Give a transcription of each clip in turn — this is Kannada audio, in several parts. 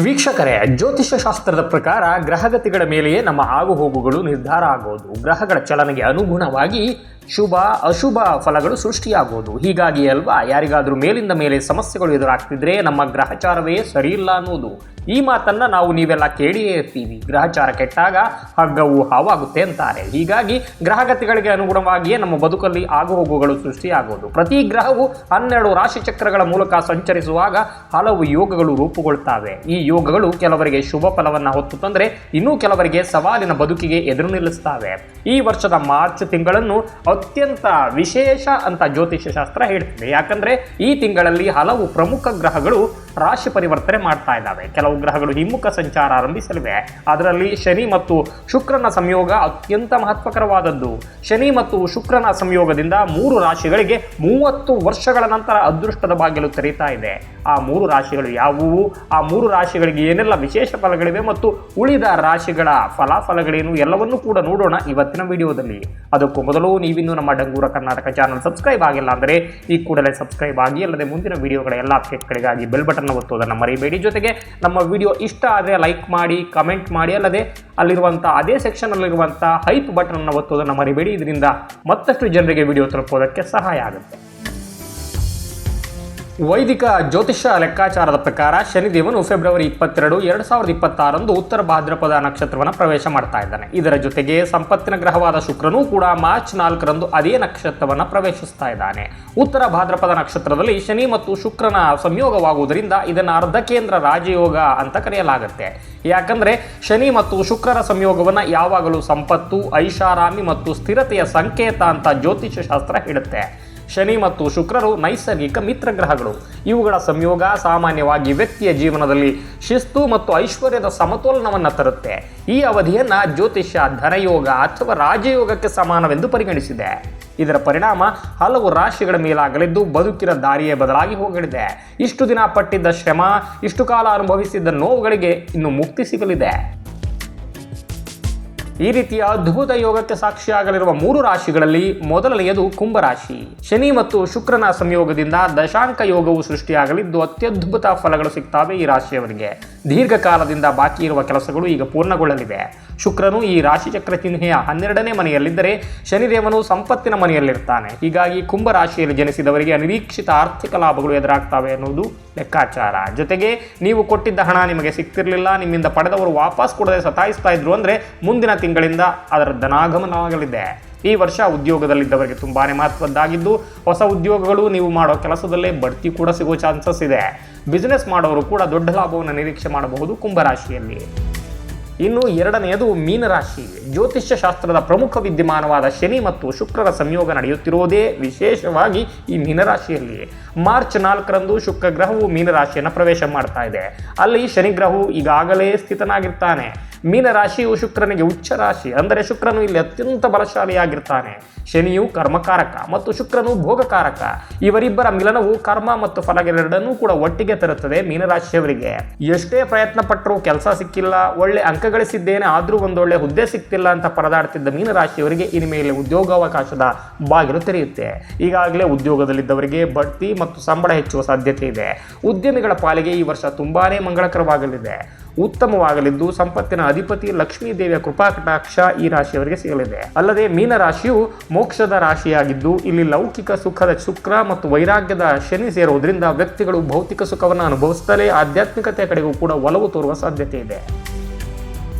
ವೀಕ್ಷಕರೇ, ಜ್ಯೋತಿಷ್ಯ ಶಾಸ್ತ್ರದ ಪ್ರಕಾರ ಗ್ರಹಗತಿಗಳ ಮೇಲೆಯೇ ನಮ್ಮ ಆಗುಹೋಗುಗಳು ನಿರ್ಧಾರ ಆಗೋದು. ಗ್ರಹಗಳ ಚಲನೆಗೆ ಅನುಗುಣವಾಗಿ ಶುಭ ಅಶುಭ ಫಲಗಳು ಸೃಷ್ಟಿಯಾಗೋದು. ಹೀಗಾಗಿ ಅಲ್ವಾ ಯಾರಿಗಾದ್ರೂ ಮೇಲಿಂದ ಮೇಲೆ ಸಮಸ್ಯೆಗಳು ಎದುರಾಗ್ತಿದ್ರೆ ನಮ್ಮ ಗ್ರಹಚಾರವೇ ಸರಿಯಿಲ್ಲ ಅನ್ನೋದು. ಈ ಮಾತನ್ನ ನಾವು ನೀವೆಲ್ಲ ಕೇಳಿಯೇ ಇರ್ತೀವಿ. ಗ್ರಹಚಾರ ಕೆಟ್ಟಾಗ ಹಗ್ಗವು ಹಾವಾಗುತ್ತೆ ಅಂತಾರೆ. ಹೀಗಾಗಿ ಗ್ರಹಗತಿಗಳಿಗೆ ಅನುಗುಣವಾಗಿಯೇ ನಮ್ಮ ಬದುಕಲ್ಲಿ ಆಗುಹೋಗುಗಳು ಸೃಷ್ಟಿಯಾಗೋದು. ಪ್ರತಿ ಗ್ರಹವು 12 ರಾಶಿ ಚಕ್ರಗಳ ಮೂಲಕ ಸಂಚರಿಸುವಾಗ ಹಲವು ಯೋಗಗಳು ರೂಪುಗೊಳ್ತಾವೆ. ಈ ಯೋಗಗಳು ಕೆಲವರಿಗೆ ಶುಭ ಫಲವನ್ನ ಹೊತ್ತು ತಂದ್ರೆ ಇನ್ನೂ ಕೆಲವರಿಗೆ ಸವಾಲಿನ ಬದುಕಿಗೆ ಎದುರು ನಿಲ್ಲಿಸ್ತವೆ. ಈ ವರ್ಷದ ಮಾರ್ಚ್ ತಿಂಗಳನ್ನು ಅತ್ಯಂತ ವಿಶೇಷ ಅಂತ ಜ್ಯೋತಿಷ್ಯ ಶಾಸ್ತ್ರ ಹೇಳ್ತಿದೆ. ಯಾಕಂದ್ರೆ ಈ ತಿಂಗಳಲ್ಲಿ ಹಲವು ಪ್ರಮುಖ ಗ್ರಹಗಳು ರಾಶಿ ಪರಿವರ್ತನೆ ಮಾಡ್ತಾ ಇದ್ದಾವೆ. ಕೆಲವು ಗ್ರಹಗಳು ಹಿಮ್ಮುಖ ಸಂಚಾರ ಆರಂಭಿಸಲಿವೆ. ಅದರಲ್ಲಿ ಶನಿ ಮತ್ತು ಶುಕ್ರನ ಸಂಯೋಗ ಅತ್ಯಂತ ಮಹತ್ವಕರವಾದದ್ದು. ಶನಿ ಮತ್ತು ಶುಕ್ರನ ಸಂಯೋಗದಿಂದ 3 ರಾಶಿಗಳಿಗೆ 30 ವರ್ಷಗಳ ನಂತರ ಅದೃಷ್ಟದ ಬಾಗಿಲು ತೆರೀತಾ ಇದೆ. ಆ 3 ರಾಶಿಗಳು ಯಾವುವು, ಆ 3 ರಾಶಿಗಳಿಗೆ ಏನೆಲ್ಲ ವಿಶೇಷ ಫಲಗಳಿವೆ ಮತ್ತು ಉಳಿದ ರಾಶಿಗಳ ಫಲಾಫಲಗಳೇನು ಎಲ್ಲವನ್ನೂ ಕೂಡ ನೋಡೋಣ ಇವತ್ತಿನ ವಿಡಿಯೋದಲ್ಲಿ. ಅದಕ್ಕೂ ಮೊದಲು ನೀವಿನ್ನೂ ನಮ್ಮ ಡಂಗೂರ ಕರ್ನಾಟಕ ಚಾನಲ್ ಸಬ್ಸ್ಕ್ರೈಬ್ ಆಗಿಲ್ಲ ಅಂದರೆ ಈ ಕೂಡಲೇ ಸಬ್ಸ್ಕ್ರೈಬ್ ಆಗಿ, ಅಲ್ಲದೆ ಮುಂದಿನ ವಿಡಿಯೋಗಳ ಎಲ್ಲ ಅಪ್ಡೇಟ್ಗಳಿಗಾಗಿ ಬೆಲ್ ಬಟನ್ ಒತ್ತೋದನ್ನು ಮರಿಬೇಡಿ. ಜೊತೆಗೆ ನಮ್ಮ ವಿಡಿಯೋ ಇಷ್ಟ ಆದರೆ ಲೈಕ್ ಮಾಡಿ, ಕಮೆಂಟ್ ಮಾಡಿ, ಅಲ್ಲದೆ ಅಲ್ಲಿರುವಂಥ ಅದೇ ಸೆಕ್ಷನ್ ಅಲ್ಲಿರುವಂಥ ಹೈಪ್ ಬಟನ್ ಅನ್ನು ಒತ್ತೋದನ್ನು ಮರಿಬೇಡಿ. ಇದರಿಂದ ಮತ್ತಷ್ಟು ಜನರಿಗೆ ವಿಡಿಯೋ ತಲುಪೋದಕ್ಕೆ ಸಹಾಯ ಆಗುತ್ತೆ. ವೈದಿಕ ಜ್ಯೋತಿಷ್ಯ ಲೆಕ್ಕಾಚಾರದ ಪ್ರಕಾರ ಶನಿದೇವನು ಫೆಬ್ರವರಿ 22, 2026 ಉತ್ತರ ಭಾದ್ರಪದ ನಕ್ಷತ್ರವನ್ನು ಪ್ರವೇಶ ಮಾಡ್ತಾ ಇದ್ದಾನೆ. ಇದರ ಜೊತೆಗೆ ಸಂಪತ್ತಿನ ಗ್ರಹವಾದ ಶುಕ್ರನೂ ಕೂಡ ಮಾರ್ಚ್ 4 ಅದೇ ನಕ್ಷತ್ರವನ್ನು ಪ್ರವೇಶಿಸ್ತಾ ಇದ್ದಾನೆ. ಉತ್ತರ ಭಾದ್ರಪದ ನಕ್ಷತ್ರದಲ್ಲಿ ಶನಿ ಮತ್ತು ಶುಕ್ರನ ಸಂಯೋಗವಾಗುವುದರಿಂದ ಇದನ್ನು ಅರ್ಧಕೇಂದ್ರ ರಾಜಯೋಗ ಅಂತ ಕರೆಯಲಾಗುತ್ತೆ. ಯಾಕಂದ್ರೆ ಶನಿ ಮತ್ತು ಶುಕ್ರರ ಸಂಯೋಗವನ್ನು ಯಾವಾಗಲೂ ಸಂಪತ್ತು, ಐಷಾರಾಮಿ ಮತ್ತು ಸ್ಥಿರತೆಯ ಸಂಕೇತ ಅಂತ ಜ್ಯೋತಿಷ್ಯ ಶಾಸ್ತ್ರ ಹೇಳುತ್ತೆ. ಶನಿ ಮತ್ತು ಶುಕ್ರರು ನೈಸರ್ಗಿಕ ಮಿತ್ರ ಗ್ರಹಗಳು. ಇವುಗಳ ಸಂಯೋಗ ಸಾಮಾನ್ಯವಾಗಿ ವ್ಯಕ್ತಿಯ ಜೀವನದಲ್ಲಿ ಶಿಸ್ತು ಮತ್ತು ಐಶ್ವರ್ಯದ ಸಮತೋಲನವನ್ನು ತರುತ್ತೆ. ಈ ಅವಧಿಯನ್ನ ಜ್ಯೋತಿಷ್ಯ ಧನಯೋಗ ಅಥವಾ ರಾಜಯೋಗಕ್ಕೆ ಸಮಾನವೆಂದು ಪರಿಗಣಿಸಿದೆ. ಇದರ ಪರಿಣಾಮ ಹಲವು ರಾಶಿಗಳ ಮೇಲಾಗಲಿದ್ದು ಬದುಕಿನ ದಾರಿಯೇ ಬದಲಾಗಿ ಹೋಗಲಿದೆ. ಇಷ್ಟು ದಿನ ಪಟ್ಟಿದ್ದ ಶ್ರಮ, ಇಷ್ಟು ಕಾಲ ಅನುಭವಿಸಿದ್ದ ನೋವುಗಳಿಗೆ ಇನ್ನು ಮುಕ್ತಿ ಸಿಗಲಿದೆ. ಈ ರೀತಿಯ ಅದ್ಭುತ ಯೋಗಕ್ಕೆ ಸಾಕ್ಷಿಯಾಗಲಿರುವ 3 ರಾಶಿಗಳಲ್ಲಿ ಮೊದಲನೆಯದು ಕುಂಭರಾಶಿ. ಶನಿ ಮತ್ತು ಶುಕ್ರನ ಸಂಯೋಗದಿಂದ ದಶಾಂಕ ಯೋಗವು ಸೃಷ್ಟಿಯಾಗಲಿದ್ದು ಅತ್ಯದ್ಭುತ ಫಲಗಳು ಸಿಗ್ತವೆ ಈ ರಾಶಿಯವರಿಗೆ. ದೀರ್ಘಕಾಲದಿಂದ ಬಾಕಿ ಇರುವ ಕೆಲಸಗಳು ಈಗ ಪೂರ್ಣಗೊಳ್ಳಲಿವೆ. ಶುಕ್ರನು ಈ ರಾಶಿಚಕ್ರ ಚಿಹ್ನೆಯ 12ನೇ ಮನೆಯಲ್ಲಿದ್ದರೆ ಶನಿದೇವನು ಸಂಪತ್ತಿನ ಮನೆಯಲ್ಲಿರ್ತಾನೆ. ಹೀಗಾಗಿ ಕುಂಭರಾಶಿಯಲ್ಲಿ ಜನಿಸಿದವರಿಗೆ ಅನಿರೀಕ್ಷಿತ ಆರ್ಥಿಕ ಲಾಭಗಳು ಎದುರಾಗ್ತವೆ ಅನ್ನೋದು ಲೆಕ್ಕಾಚಾರ. ಜೊತೆಗೆ ನೀವು ಕೊಟ್ಟಿದ್ದ ಹಣ ನಿಮಗೆ ಸಿಗ್ತಿರ್ಲಿಲ್ಲ, ನಿಮ್ಮಿಂದ ಪಡೆದವರು ವಾಪಸ್ ಕೊಡದೆ ಸತಾಯಿಸ್ತಾ ಇದ್ರು ಅಂದರೆ ಮುಂದಿನ ತಿಂಗಳಿಂದ ಅದರ ಧನಾಗಮನವಾಗಲಿದೆ. ಈ ವರ್ಷ ಉದ್ಯೋಗದಲ್ಲಿದ್ದವರಿಗೆ ತುಂಬಾನೇ ಮಹತ್ವದ್ದಾಗಿದ್ದು ಹೊಸ ಉದ್ಯೋಗಗಳು, ನೀವು ಮಾಡೋ ಕೆಲಸದಲ್ಲೇ ಬಡ್ತಿ ಕೂಡ ಸಿಗೋ ಚಾನ್ಸಸ್ ಇದೆ. ಬಿಸಿನೆಸ್ ಮಾಡೋರು ಕೂಡ ದೊಡ್ಡ ಲಾಭವನ್ನು ನಿರೀಕ್ಷೆ ಮಾಡಬಹುದು ಕುಂಭರಾಶಿಯಲ್ಲಿ. ಇನ್ನು ಎರಡನೆಯದು ಮೀನರಾಶಿ. ಜ್ಯೋತಿಷ್ಯ ಶಾಸ್ತ್ರದ ಪ್ರಮುಖ ವಿದ್ಯಮಾನವಾದ ಶನಿ ಮತ್ತು ಶುಕ್ರರ ಸಂಯೋಗ ನಡೆಯುತ್ತಿರುವುದೇ ವಿಶೇಷವಾಗಿ ಈ ಮೀನರಾಶಿಯಲ್ಲಿ. ಮಾರ್ಚ್ 4 ಶುಕ್ರ ಗ್ರಹವು ಮೀನರಾಶಿಯನ್ನು ಪ್ರವೇಶ ಮಾಡ್ತಾ ಇದೆ. ಅಲ್ಲಿ ಶನಿ ಗ್ರಹವು ಈಗಾಗಲೇ ಸ್ಥಿತನಾಗಿರ್ತಾನೆ. ಮೀನರಾಶಿಯು ಶುಕ್ರನಿಗೆ ಉಚ್ಚ ರಾಶಿ, ಅಂದರೆ ಶುಕ್ರನು ಇಲ್ಲಿ ಅತ್ಯಂತ ಬಲಶಾಲಿಯಾಗಿರ್ತಾನೆ. ಶನಿಯು ಕರ್ಮಕಾರಕ ಮತ್ತು ಶುಕ್ರನು ಭೋಗಕಾರಕ. ಇವರಿಬ್ಬರ ಮಿಲನವು ಕರ್ಮ ಮತ್ತು ಫಲಗಳೆರಡನ್ನೂ ಕೂಡ ಒಟ್ಟಿಗೆ ತರುತ್ತದೆ ಮೀನರಾಶಿಯವರಿಗೆ. ಎಷ್ಟೇ ಪ್ರಯತ್ನ ಪಟ್ಟರೂ ಕೆಲಸ ಸಿಕ್ಕಿಲ್ಲ, ಒಳ್ಳೆ ಅಂಕ ಗಳಿಸಿದ್ದೇನೆ ಆದ್ರೂ ಒಂದೊಳ್ಳೆ ಹುದ್ದೆ ಸಿಕ್ತಿಲ್ಲ ಅಂತ ಪರದಾಡ್ತಿದ್ದ ಮೀನರಾಶಿಯವರಿಗೆ ಇನ್ಮೇಲೆ ಉದ್ಯೋಗಾವಕಾಶದ ಬಾಗಿಲು ತೆರೆಯುತ್ತೆ. ಈಗಾಗಲೇ ಉದ್ಯೋಗದಲ್ಲಿದ್ದವರಿಗೆ ಬಡ್ತಿ ಮತ್ತು ಸಂಬಳ ಹೆಚ್ಚುವ ಸಾಧ್ಯತೆ ಇದೆ. ಉದ್ಯಮಿಗಳ ಪಾಲಿಗೆ ಈ ವರ್ಷ ತುಂಬಾನೇ ಮಂಗಳಕರವಾಗಲಿದೆ, ಉತ್ತಮವಾಗಲಿದ್ದು ಸಂಪತ್ತಿನ ಅಧಿಪತಿ ಲಕ್ಷ್ಮೀ ದೇವಿಯ ಕೃಪಾ ಕಟಾಕ್ಷ ಈ ರಾಶಿಯವರಿಗೆ ಸಿಗಲಿದೆ. ಅಲ್ಲದೆ ಮೀನರಾಶಿಯು ಮೋಕ್ಷದ ರಾಶಿಯಾಗಿದ್ದು ಇಲ್ಲಿ ಲೌಕಿಕ ಸುಖದ ಶುಕ್ರ ಮತ್ತು ವೈರಾಗ್ಯದ ಶನಿ ಸೇರುವುದರಿಂದ ವ್ಯಕ್ತಿಗಳು ಭೌತಿಕ ಸುಖವನ್ನು ಅನುಭವಿಸುತ್ತಲೇ ಆಧ್ಯಾತ್ಮಿಕತೆಯ ಕಡೆಗೂ ಕೂಡ ಒಲವು ತೋರುವ ಸಾಧ್ಯತೆ ಇದೆ.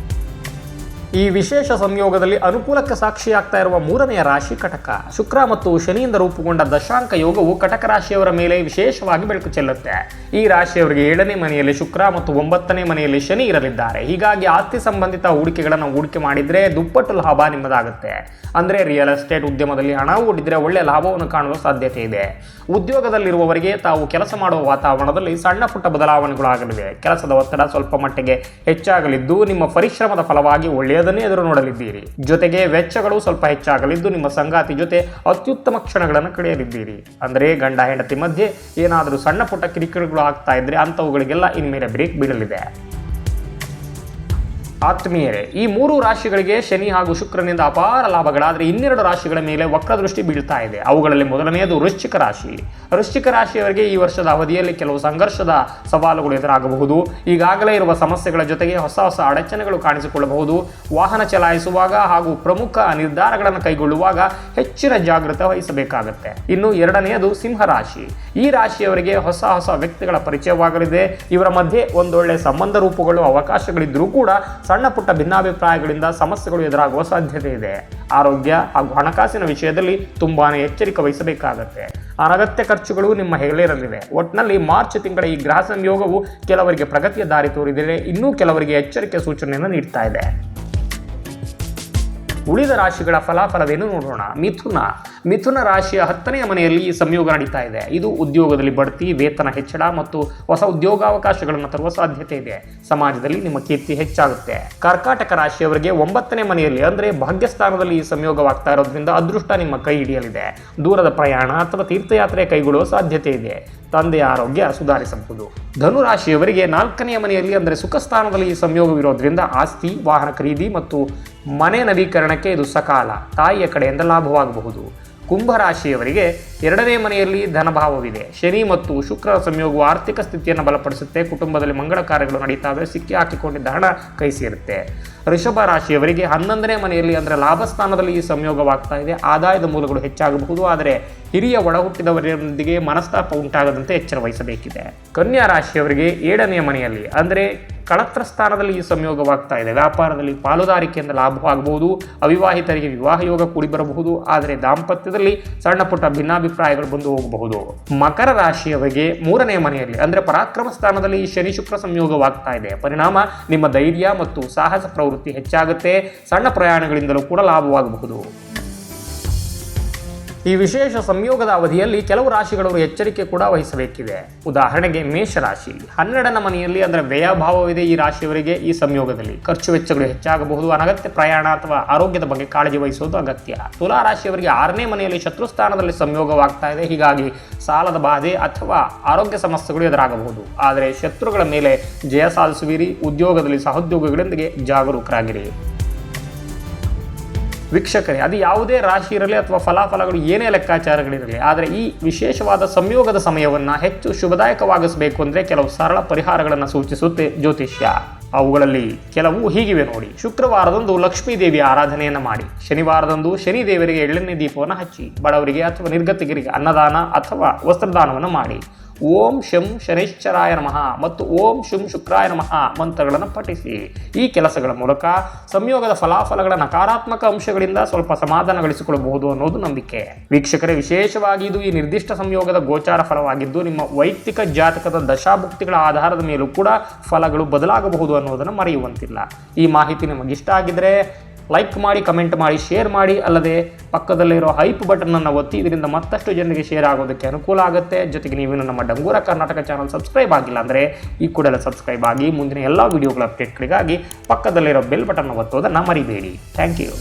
ಈ ವಿಶೇಷ ಸಂಯೋಗದಲ್ಲಿ ಅನುಕೂಲಕ್ಕೆ ಸಾಕ್ಷಿಯಾಗ್ತಾ ಇರುವ 3ನೆಯ ರಾಶಿ ಕಟಕ. ಶುಕ್ರ ಮತ್ತು ಶನಿಯಿಂದ ರೂಪುಗೊಂಡ ದಶಾಂಕ ಯೋಗವು ಕಟಕ ರಾಶಿಯವರ ಮೇಲೆ ವಿಶೇಷವಾಗಿ ಬೆಳಕು ಚೆಲ್ಲುತ್ತೆ. ಈ ರಾಶಿಯವರಿಗೆ 7ನೇ ಮನೆಯಲ್ಲಿ ಶುಕ್ರ ಮತ್ತು 9ನೇ ಮನೆಯಲ್ಲಿ ಶನಿ ಇರಲಿದ್ದಾರೆ. ಹೀಗಾಗಿ ಆಸ್ತಿ ಸಂಬಂಧಿತ ಹೂಡಿಕೆಗಳನ್ನು ಹೂಡಿಕೆ ಮಾಡಿದ್ರೆ ದುಪ್ಪಟ್ಟು ಲಾಭ ನಿಮ್ಮದಾಗುತ್ತೆ. ಅಂದರೆ ರಿಯಲ್ ಎಸ್ಟೇಟ್ ಉದ್ಯಮದಲ್ಲಿ ಹಣ ಹೂಡಿದ್ರೆ ಒಳ್ಳೆ ಲಾಭವನ್ನು ಕಾಣುವ ಸಾಧ್ಯತೆ ಇದೆ. ಉದ್ಯೋಗದಲ್ಲಿರುವವರಿಗೆ ತಾವು ಕೆಲಸ ಮಾಡುವ ವಾತಾವರಣದಲ್ಲಿ ಸಣ್ಣ ಪುಟ್ಟ ಬದಲಾವಣೆಗಳಾಗಲಿವೆ. ಕೆಲಸದ ಒತ್ತಡ ಸ್ವಲ್ಪ ಮಟ್ಟಿಗೆ ಹೆಚ್ಚಾಗಲಿದ್ದು ನಿಮ್ಮ ಪರಿಶ್ರಮದ ಫಲವಾಗಿ ಒಳ್ಳೆಯದನ್ನೇ ಎದುರು ನೋಡಲಿದ್ದೀರಿ. ಜೊತೆಗೆ ವೆಚ್ಚಗಳು ಸ್ವಲ್ಪ ಹೆಚ್ಚಾಗಲಿದ್ದು ನಿಮ್ಮ ಸಂಗಾತಿ ಜೊತೆ ಅತ್ಯುತ್ತಮ ಕ್ಷಣಗಳನ್ನು ಕಳೆಯಲಿದ್ದೀರಿ. ಅಂದರೆ ಗಂಡ ಹೆಂಡತಿ ಮಧ್ಯೆ ಏನಾದರೂ ಸಣ್ಣ ಪುಟ್ಟ ಕಿರಿಕಿರಿಗಳು ಆಗ್ತಾ ಇದ್ರೆ ಅಂಥವುಗಳಿಗೆಲ್ಲ ಇನ್ಮೇಲೆ ಬ್ರೇಕ್ ಬೀಳಲಿದೆ. ಆತ್ಮೀಯರೇ, ಈ 3 ರಾಶಿಗಳಿಗೆ ಶನಿ ಹಾಗೂ ಶುಕ್ರನಿಂದ ಅಪಾರ ಲಾಭಗಳಾದರೆ 12 ರಾಶಿಗಳ ಮೇಲೆ ವಕ್ರದೃಷ್ಟಿ ಬೀಳ್ತಾ ಇದೆ. ಅವುಗಳಲ್ಲಿ ಮೊದಲನೆಯದು ವೃಶ್ಚಿಕ ರಾಶಿ. ವೃಶ್ಚಿಕ ರಾಶಿಯವರಿಗೆ ಈ ವರ್ಷದ ಅವಧಿಯಲ್ಲಿ ಕೆಲವು ಸಂಘರ್ಷದ ಸವಾಲುಗಳು ಎದುರಾಗಬಹುದು. ಈಗಾಗಲೇ ಇರುವ ಸಮಸ್ಯೆಗಳ ಜೊತೆಗೆ ಹೊಸ ಹೊಸ ಅಡಚಣೆಗಳು ಕಾಣಿಸಿಕೊಳ್ಳಬಹುದು. ವಾಹನ ಚಲಾಯಿಸುವಾಗ ಹಾಗೂ ಪ್ರಮುಖ ನಿರ್ಧಾರಗಳನ್ನು ಕೈಗೊಳ್ಳುವಾಗ ಹೆಚ್ಚಿನ ಜಾಗೃತೆ ವಹಿಸಬೇಕಾಗುತ್ತೆ. ಇನ್ನು ಎರಡನೆಯದು ಸಿಂಹರಾಶಿ. ಈ ರಾಶಿಯವರಿಗೆ ಹೊಸ ಹೊಸ ವ್ಯಕ್ತಿಗಳ ಪರಿಚಯವಾಗಲಿದೆ. ಇವರ ಮಧ್ಯೆ ಒಂದೊಳ್ಳೆ ಸಂಬಂಧ ರೂಪುಗೊಳ್ಳುವ ಅವಕಾಶಗಳಿದ್ರೂ ಕೂಡ ಸಣ್ಣ ಪುಟ್ಟ ಭಿನ್ನಾಭಿಪ್ರಾಯಗಳಿಂದ ಸಮಸ್ಯೆಗಳು ಎದುರಾಗುವ ಸಾಧ್ಯತೆ ಇದೆ. ಆರೋಗ್ಯ ಹಾಗೂ ಹಣಕಾಸಿನ ವಿಷಯದಲ್ಲಿ ತುಂಬಾನೇ ಎಚ್ಚರಿಕೆ ವಹಿಸಬೇಕಾಗತ್ತೆ. ಅನಗತ್ಯ ಖರ್ಚುಗಳು ನಿಮ್ಮ ಹೆಗಲೇರಲಿವೆ. ಒಟ್ಟಿನಲ್ಲಿ ಮಾರ್ಚ್ ತಿಂಗಳ ಈ ಗ್ರಹ ಸಂಯೋಗವು ಕೆಲವರಿಗೆ ಪ್ರಗತಿಯ ದಾರಿ ತೋರಿದರೆ, ಇನ್ನೂ ಕೆಲವರಿಗೆ ಎಚ್ಚರಿಕೆ ಸೂಚನೆಯನ್ನು ನೀಡ್ತಾ ಇದೆ. ಉಳಿದ ರಾಶಿಗಳ ಫಲಾಫಲವೇನು ನೋಡೋಣ. ಮಿಥುನ ರಾಶಿಯ 10ನೇ ಮನೆಯಲ್ಲಿ ಈ ಸಂಯೋಗ ನಡೀತಾ ಇದೆ. ಇದು ಉದ್ಯೋಗದಲ್ಲಿ ಬಡ್ತಿ, ವೇತನ ಹೆಚ್ಚಳ ಮತ್ತು ಹೊಸ ಉದ್ಯೋಗಾವಕಾಶಗಳನ್ನು ತರುವ ಸಾಧ್ಯತೆ ಇದೆ. ಸಮಾಜದಲ್ಲಿ ನಿಮ್ಮ ಕೀರ್ತಿ ಹೆಚ್ಚಾಗುತ್ತೆ. ಕರ್ಕಾಟಕ ರಾಶಿಯವರಿಗೆ 9ನೇ ಮನೆಯಲ್ಲಿ ಅಂದರೆ ಭಾಗ್ಯಸ್ಥಾನದಲ್ಲಿ ಈ ಸಂಯೋಗವಾಗ್ತಾ ಇರೋದ್ರಿಂದ ಅದೃಷ್ಟ ನಿಮ್ಮ ಕೈ ಹಿಡಿಯಲಿದೆ. ದೂರದ ಪ್ರಯಾಣ ಅಥವಾ ತೀರ್ಥಯಾತ್ರೆ ಕೈಗೊಳ್ಳುವ ಸಾಧ್ಯತೆ ಇದೆ. ತಂದೆಯ ಆರೋಗ್ಯ ಸುಧಾರಿಸಬಹುದು. ಧನು ರಾಶಿಯವರಿಗೆ 4ನೇ ಮನೆಯಲ್ಲಿ ಅಂದರೆ ಸುಖ ಸ್ಥಾನದಲ್ಲಿ ಈ ಸಂಯೋಗವಿರೋದ್ರಿಂದ ಆಸ್ತಿ, ವಾಹನ ಖರೀದಿ ಮತ್ತು ಮನೆ ನವೀಕರಣಕ್ಕೆ ಇದು ಸಕಾಲ. ತಾಯಿಯ ಕಡೆಯಿಂದ ಲಾಭವಾಗಬಹುದು. ಕುಂಭರಾಶಿಯವರಿಗೆ 2ನೇ ಮನೆಯಲ್ಲಿ ಧನಭಾವವಿದೆ. ಶನಿ ಮತ್ತು ಶುಕ್ರ ಸಂಯೋಗವು ಆರ್ಥಿಕ ಸ್ಥಿತಿಯನ್ನು ಬಲಪಡಿಸುತ್ತೆ. ಕುಟುಂಬದಲ್ಲಿ ಮಂಗಳ ಕಾರ್ಯಗಳು ನಡೀತಾವೆ. ಸಿಕ್ಕಿ ಹಾಕಿಕೊಂಡಿದ್ದ ಹಣ ಕೈ ಸೇರುತ್ತೆ. ಋಷಭ ರಾಶಿಯವರಿಗೆ 11ನೇ ಮನೆಯಲ್ಲಿ ಅಂದರೆ ಲಾಭಸ್ಥಾನದಲ್ಲಿ ಈ ಸಂಯೋಗವಾಗ್ತಾ ಇದೆ. ಆದಾಯದ ಮೂಲಗಳು ಹೆಚ್ಚಾಗಬಹುದು. ಆದರೆ ಹಿರಿಯ ಒಳ ಹುಟ್ಟಿದವರೊಂದಿಗೆ ಮನಸ್ತಾಪ ಉಂಟಾಗದಂತೆ ಎಚ್ಚರ ವಹಿಸಬೇಕಿದೆ. ಕನ್ಯಾ ರಾಶಿಯವರಿಗೆ 7ನೇ ಮನೆಯಲ್ಲಿ ಅಂದರೆ ಕಳತ್ರ ಸ್ಥಾನದಲ್ಲಿ ಈ ಸಂಯೋಗವಾಗ್ತಾ ಇದೆ. ವ್ಯಾಪಾರದಲ್ಲಿ ಪಾಲುದಾರಿಕೆಯಿಂದ ಲಾಭವಾಗಬಹುದು. ಅವಿವಾಹಿತರಿಗೆ ವಿವಾಹ ಯೋಗ ಕೂಡಿ ಬರಬಹುದು. ಆದರೆ ದಾಂಪತ್ಯದಲ್ಲಿ ಸಣ್ಣ ಪುಟ್ಟ ಭಿನ್ನಾಭಿಪ್ರಾಯಗಳು ಬಂದು ಹೋಗಬಹುದು. ಮಕರ ರಾಶಿಯವರಿಗೆ 3ನೇ ಮನೆಯಲ್ಲಿ ಅಂದರೆ ಪರಾಕ್ರಮ ಸ್ಥಾನದಲ್ಲಿ ಈ ಶನಿ ಶುಕ್ರ ಸಂಯೋಗವಾಗ್ತಾ ಇದೆ. ಪರಿಣಾಮ ನಿಮ್ಮ ಧೈರ್ಯ ಮತ್ತು ಸಾಹಸ ಪ್ರವೃತ್ತಿ ಹೆಚ್ಚಾಗುತ್ತೆ. ಸಣ್ಣ ಪ್ರಯಾಣಗಳಿಂದಲೂ ಕೂಡ ಲಾಭವಾಗಬಹುದು. ಈ ವಿಶೇಷ ಸಂಯೋಗದ ಅವಧಿಯಲ್ಲಿ ಕೆಲವು ರಾಶಿಗಳವರು ಎಚ್ಚರಿಕೆ ಕೂಡ ವಹಿಸಬೇಕಿದೆ. ಉದಾಹರಣೆಗೆ ಮೇಷರಾಶಿ 12ನೇ ಮನೆಯಲ್ಲಿ ಅಂದರೆ ವ್ಯಯಭಾವವಿದೆ. ಈ ರಾಶಿಯವರಿಗೆ ಈ ಸಂಯೋಗದಲ್ಲಿ ಖರ್ಚು ವೆಚ್ಚಗಳು ಹೆಚ್ಚಾಗಬಹುದು. ಅನಗತ್ಯ ಪ್ರಯಾಣ ಅಥವಾ ಆರೋಗ್ಯದ ಬಗ್ಗೆ ಕಾಳಜಿ ವಹಿಸುವುದು ಅಗತ್ಯ. ತುಲಾ ರಾಶಿಯವರಿಗೆ 6ನೇ ಮನೆಯಲ್ಲಿ ಶತ್ರು ಸ್ಥಾನದಲ್ಲಿ ಸಂಯೋಗವಾಗ್ತಾ ಇದೆ. ಹೀಗಾಗಿ ಸಾಲದ ಬಾಧೆ ಅಥವಾ ಆರೋಗ್ಯ ಸಮಸ್ಯೆಗಳು ಎದುರಾಗಬಹುದು. ಆದರೆ ಶತ್ರುಗಳ ಮೇಲೆ ಜಯ ಸಾಧಿಸುವಿರಿ. ಉದ್ಯೋಗದಲ್ಲಿ ಸಹೋದ್ಯೋಗಿಗಳೊಂದಿಗೆ ಜಾಗರೂಕರಾಗಿರಿ. ವೀಕ್ಷಕರೇ, ಅದು ಯಾವುದೇ ರಾಶಿ ಇರಲಿ ಅಥವಾ ಫಲಾಫಲಗಳು ಏನೇ ಲೆಕ್ಕಾಚಾರಗಳಿರಲಿ, ಆದರೆ ಈ ವಿಶೇಷವಾದ ಸಂಯೋಗದ ಸಮಯವನ್ನು ಹೆಚ್ಚು ಶುಭದಾಯಕವಾಗಿಸಬೇಕು ಅಂದರೆ ಕೆಲವು ಸರಳ ಪರಿಹಾರಗಳನ್ನು ಸೂಚಿಸುತ್ತೆ ಜ್ಯೋತಿಷ್ಯ. ಅವುಗಳಲ್ಲಿ ಕೆಲವು ಹೀಗಿವೆ ನೋಡಿ. ಶುಕ್ರವಾರದಂದು ಲಕ್ಷ್ಮೀ ದೇವಿಯ ಆರಾಧನೆಯನ್ನು ಮಾಡಿ. ಶನಿವಾರದಂದು ಶನಿ ದೇವರಿಗೆ ಎಳ್ಳೆಣ್ಣೆ ದೀಪವನ್ನು ಹಚ್ಚಿ. ಬಡವರಿಗೆ ಅಥವಾ ನಿರ್ಗತಿಕರಿಗೆ ಅನ್ನದಾನ ಅಥವಾ ವಸ್ತ್ರದಾನವನ್ನು ಮಾಡಿ. ಓಂ ಶಂ ಶನೈಶ್ಚರಾಯ ನಮಃ ಮತ್ತು ಓಂ ಶುಂ ಶುಕ್ರಾಯ ನಮಃ ಮಂತ್ರಗಳನ್ನು ಪಠಿಸಿ. ಈ ಕೆಲಸಗಳ ಮೂಲಕ ಸಂಯೋಗದ ಫಲಾಫಲಗಳ ನಕಾರಾತ್ಮಕ ಅಂಶಗಳಿಂದ ಸ್ವಲ್ಪ ಸಮಾಧಾನ ಗಳಿಸಿಕೊಳ್ಳಬಹುದು ಅನ್ನೋದು ನಂಬಿಕೆ. ವೀಕ್ಷಕರೇ, ವಿಶೇಷವಾಗಿ ಇದು ಈ ನಿರ್ದಿಷ್ಟ ಸಂಯೋಗದ ಗೋಚಾರ ಫಲವಾಗಿದ್ದು ನಿಮ್ಮ ವೈಯಕ್ತಿಕ ಜಾತಕದ ದಶಾಭುಕ್ತಿಗಳ ಆಧಾರದ ಮೇಲೂ ಕೂಡ ಫಲಗಳು ಬದಲಾಗಬಹುದು ಅನ್ನೋದನ್ನು ಮರೆಯುವಂತಿಲ್ಲ. ಈ ಮಾಹಿತಿ ನಿಮಗಿಷ್ಟ ಆಗಿದ್ರೆ ಲೈಕ್ ಮಾಡಿ, ಕಮೆಂಟ್ ಮಾಡಿ, ಶೇರ್ ಮಾಡಿ. ಅಲ್ಲದೆ ಪಕ್ಕದಲ್ಲಿರೋ ಹೈಪ್ ಬಟನನ್ನು ಒತ್ತಿ. ಇದರಿಂದ ಮತ್ತಷ್ಟು ಜನರಿಗೆ ಶೇರ್ ಆಗೋದಕ್ಕೆ ಅನುಕೂಲ ಆಗುತ್ತೆ. ಜೊತೆಗೆ ನೀವೇನು ನಮ್ಮ ಡಂಗೂರ ಕರ್ನಾಟಕ ಚಾನಲ್ ಸಬ್ಸ್ಕ್ರೈಬ್ ಆಗಿಲ್ಲ ಅಂದರೆ ಈ ಕೂಡಲೇ ಸಬ್ಸ್ಕ್ರೈಬ್ ಆಗಿ ಮುಂದಿನ ಎಲ್ಲ ವಿಡಿಯೋಗಳ ಅಪ್ಡೇಟ್ಗಳಿಗಾಗಿ ಪಕ್ಕದಲ್ಲಿರೋ ಬೆಲ್ ಬಟನ್ ಒತ್ತೋದನ್ನು ಮರಿಬೇಡಿ. Thank you.